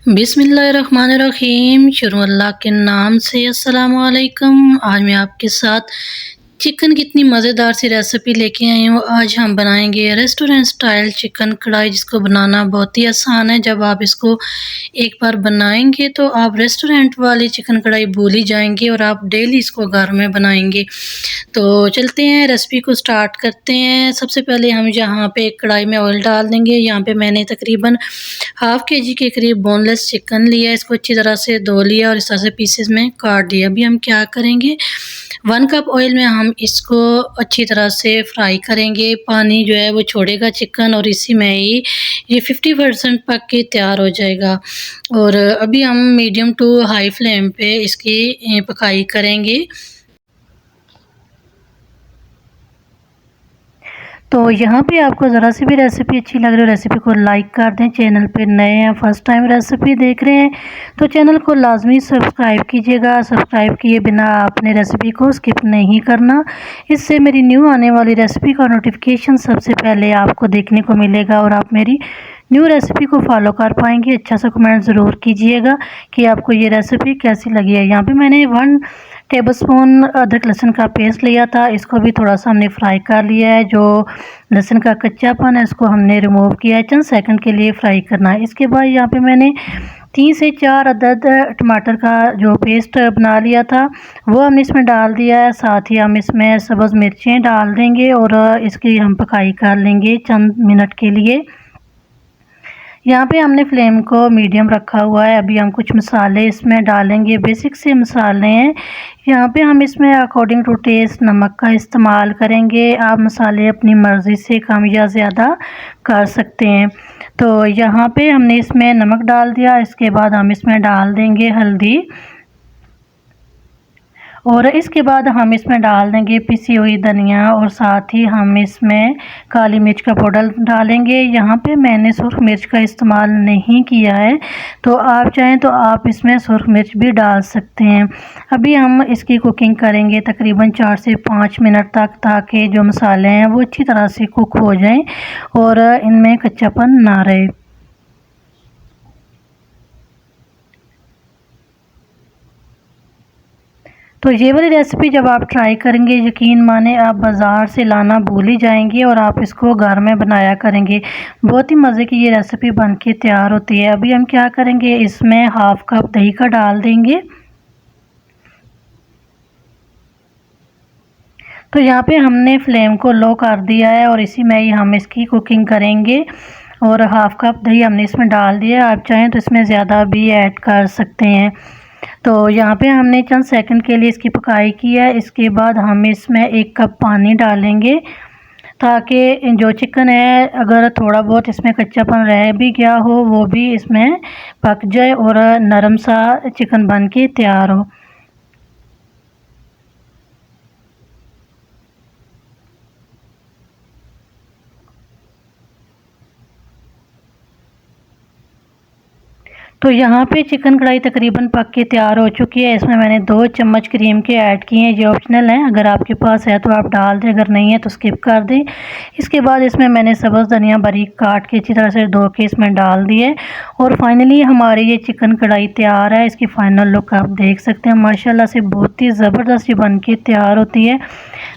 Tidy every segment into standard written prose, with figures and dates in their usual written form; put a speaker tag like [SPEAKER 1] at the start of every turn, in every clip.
[SPEAKER 1] बिस्मिल्लाहिर्रहमानिर्रहीम। शुरू अल्लाह के नाम से। अस्सलामु अलैकुम। आज मैं आपके साथ चिकन की इतनी मज़ेदार सी रेसिपी लेके आई हूँ। आज हम बनाएंगे रेस्टोरेंट स्टाइल चिकन कढ़ाई, जिसको बनाना बहुत ही आसान है। जब आप इसको एक बार बनाएंगे तो आप रेस्टोरेंट वाली चिकन कढ़ाई भूल ही जाएंगे और आप डेली इसको घर में बनाएंगे। तो चलते हैं, रेसिपी को स्टार्ट करते हैं। सबसे पहले हम यहाँ पे एक कढ़ाई में ऑयल डाल देंगे। यहाँ पे मैंने तकरीबन हाफ़ केजी के करीब बोनलेस चिकन लिया। इसको अच्छी तरह से धो लिया और इस तरह से पीसेस में काट दिया। अभी हम क्या करेंगे, 1 कप ऑयल में हम इसको अच्छी तरह से फ्राई करेंगे। पानी जो है वो छोड़ेगा चिकन और इसी में ही ये 50% पक के तैयार हो जाएगा। और अभी हम मीडियम टू हाई फ्लेम पे इसकी पकाई करेंगे। तो यहाँ पे आपको ज़रा सी भी रेसिपी अच्छी लग रही है, रेसिपी को लाइक कर दें। चैनल पे नए हैं, फर्स्ट टाइम रेसिपी देख रहे हैं तो चैनल को लाजमी सब्सक्राइब कीजिएगा। सब्सक्राइब किए बिना आपने रेसिपी को स्किप नहीं करना, इससे मेरी न्यू आने वाली रेसिपी का नोटिफिकेशन सबसे पहले आपको देखने को मिलेगा और आप मेरी न्यू रेसिपी को फॉलो कर पाएंगे। अच्छा सा कमेंट ज़रूर कीजिएगा कि आपको ये रेसिपी कैसी लगी है। यहाँ पे मैंने 1 टेबलस्पून अदरक लहसुन का पेस्ट लिया था। इसको भी थोड़ा सा हमने फ्राई कर लिया है। जो लहसुन का कच्चापन है उसको हमने रिमूव किया है। चंद सेकंड के लिए फ्राई करना है। इसके बाद यहाँ पे मैंने 3 से 4 अदद टमाटर का जो पेस्ट बना लिया था वो हमने इसमें डाल दिया है। साथ ही हम इसमें सब्ज़ मिर्चें डाल देंगे और इसकी हम पकाई कर लेंगे चंद मिनट के लिए। यहाँ पे हमने फ्लेम को मीडियम रखा हुआ है। अभी हम कुछ मसाले इसमें डालेंगे, बेसिक से मसाले हैं। यहाँ पे हम इसमें अकॉर्डिंग टू टेस्ट नमक का इस्तेमाल करेंगे। आप मसाले अपनी मर्ज़ी से कम या ज़्यादा कर सकते हैं। तो यहाँ पे हमने इसमें नमक डाल दिया। इसके बाद हम इसमें डाल देंगे हल्दी और इसके बाद हम इसमें डाल देंगे पिसी हुई धनिया और साथ ही हम इसमें काली मिर्च का पाउडर डालेंगे। यहाँ पे मैंने सुर्ख मिर्च का इस्तेमाल नहीं किया है, तो आप चाहें तो आप इसमें सुर्ख मिर्च भी डाल सकते हैं। अभी हम इसकी कुकिंग करेंगे तकरीबन 4 से 5 मिनट तक, ताकि जो मसाले हैं वो अच्छी तरह से कुक हो जाएं और इनमें कच्चापन ना रहे। तो ये वाली रेसिपी जब आप ट्राई करेंगे, यकीन माने आप बाज़ार से लाना भूल ही जाएंगे और आप इसको घर में बनाया करेंगे। बहुत ही मज़े की ये रेसिपी बन के तैयार होती है। अभी हम क्या करेंगे, इसमें हाफ़ कप दही का डाल देंगे। तो यहाँ पे हमने फ्लेम को लो कर दिया है और इसी में ही हम इसकी कुकिंग करेंगे। और हाफ़ कप दही हमने इसमें डाल दिया। आप चाहें तो इसमें ज़्यादा भी ऐड कर सकते हैं। तो यहाँ पे हमने चंद सेकंड के लिए इसकी पकाई की है। इसके बाद हम इसमें 1 कप पानी डालेंगे, ताकि जो चिकन है अगर थोड़ा बहुत इसमें कच्चापन रह भी गया हो वो भी इसमें पक जाए और नरम सा चिकन बन के तैयार हो। तो यहाँ पे चिकन कढ़ाई तकरीबन पक के तैयार हो चुकी है। इसमें मैंने 2 चम्मच क्रीम के ऐड किए हैं। ये ऑप्शनल है, अगर आपके पास है तो आप डाल दें, अगर नहीं है तो स्किप कर दें। इसके बाद इसमें मैंने सब्ज़ धनिया बारीक काट के अच्छी तरह से धो के इसमें डाल दिए और फाइनली हमारी ये चिकन कढ़ाई तैयार है। इसकी फ़ाइनल लुक आप देख सकते हैं। माशाल्लाह से बहुत ही ज़बरदस्त ये बन के तैयार होती है।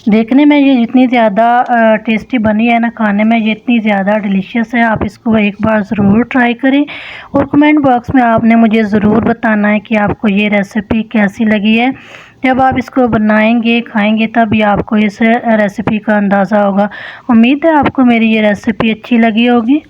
[SPEAKER 1] देखने में ये जितनी ज़्यादा टेस्टी बनी है ना, खाने में ये इतनी ज़्यादा डिलीशियस है। आप इसको एक बार ज़रूर ट्राई करें और कमेंट बॉक्स में आपने मुझे ज़रूर बताना है कि आपको ये रेसिपी कैसी लगी है। जब आप इसको बनाएंगे खाएंगे तब ये आपको इस रेसिपी का अंदाज़ा होगा। उम्मीद है आपको मेरी ये रेसिपी अच्छी लगी होगी।